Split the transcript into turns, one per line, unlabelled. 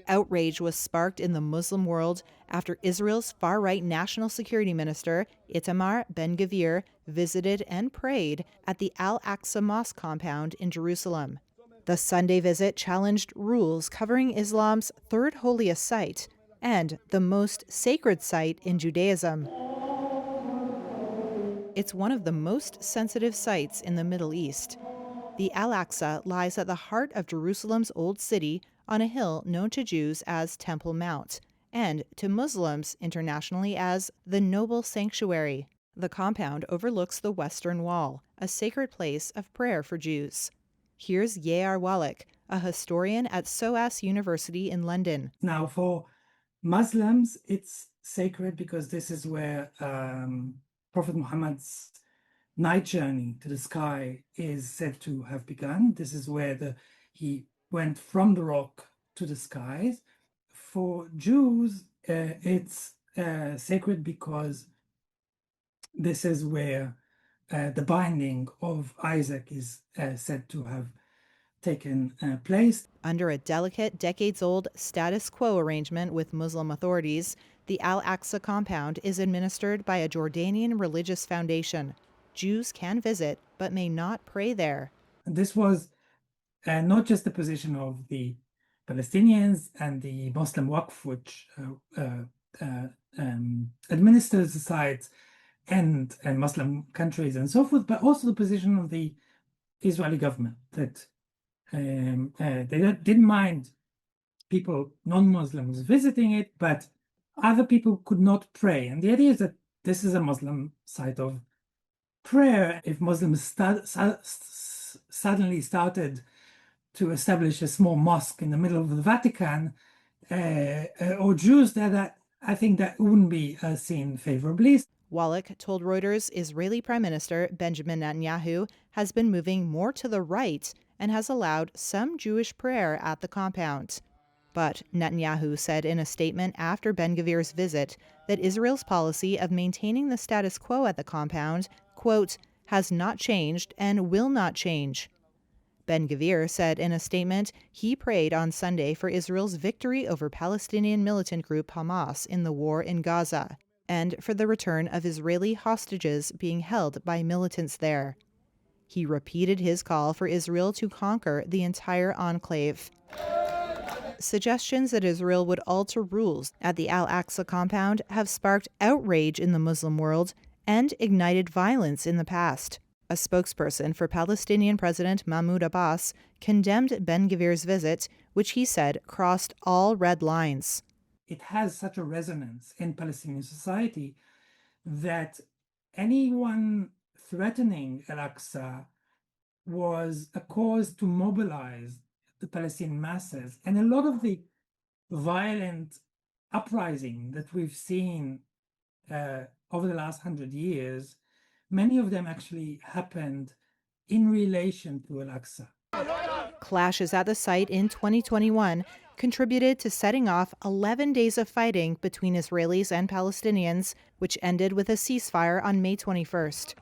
Outrage was sparked in the Muslim world after Israel's far-right national security minister, Itamar Ben-Gvir, visited and prayed at the Al-Aqsa mosque compound in Jerusalem. The Sunday visit challenged rules covering Islam's third holiest site and the most sacred site in Judaism. It's one of the most sensitive sites in the Middle East. The Al-Aqsa lies at the heart of Jerusalem's Old City on a hill known to Jews as Temple Mount and to Muslims internationally as the Noble Sanctuary. The compound overlooks the Western Wall, a sacred place of prayer for Jews. Here's Yair Wallach, a historian at SOAS University in London.
Now, for Muslims, it's sacred because this is where Prophet Muhammad's night journey to the sky is said to have begun. This is where he went from the rock to the skies. For Jews, it's sacred because this is where the binding of Isaac is said to have taken place.
Under a delicate, decades-old status quo arrangement with Muslim authorities, the Al-Aqsa compound is administered by a Jordanian religious foundation. Jews can visit, but may not pray there.
This was not just the position of the Palestinians and the Muslim Waqf, which administers the sites and Muslim countries and so forth, but also the position of the Israeli government, that they didn't mind people, non-Muslims, visiting it, but other people could not pray. And the idea is that this is a Muslim site of prayer. If Muslims suddenly started to establish a small mosque in the middle of the Vatican, or Jews, that I think that wouldn't be seen favorably.
Wallach told Reuters Israeli Prime Minister Benjamin Netanyahu has been moving more to the right and has allowed some Jewish prayer at the compound. But Netanyahu said in a statement after Ben-Gvir's visit that Israel's policy of maintaining the status quo at the compound, quote, has not changed and will not change. Ben-Gvir said in a statement he prayed on Sunday for Israel's victory over Palestinian militant group Hamas in the war in Gaza and for the return of Israeli hostages being held by militants there. He repeated his call for Israel to conquer the entire enclave. Suggestions that Israel would alter rules at the Al-Aqsa compound have sparked outrage in the Muslim world and ignited violence in the past. A spokesperson for Palestinian President Mahmoud Abbas condemned Ben-Gvir's visit, which he said crossed all red lines.
It has such a resonance in Palestinian society that anyone threatening Al-Aqsa was a cause to mobilize the Palestinian masses. And a lot of the violent uprising that we've seen over the last 100 years, many of them actually happened in relation to Al-Aqsa.
Clashes at the site in 2021 contributed to setting off 11 days of fighting between Israelis and Palestinians, which ended with a ceasefire on May 21st.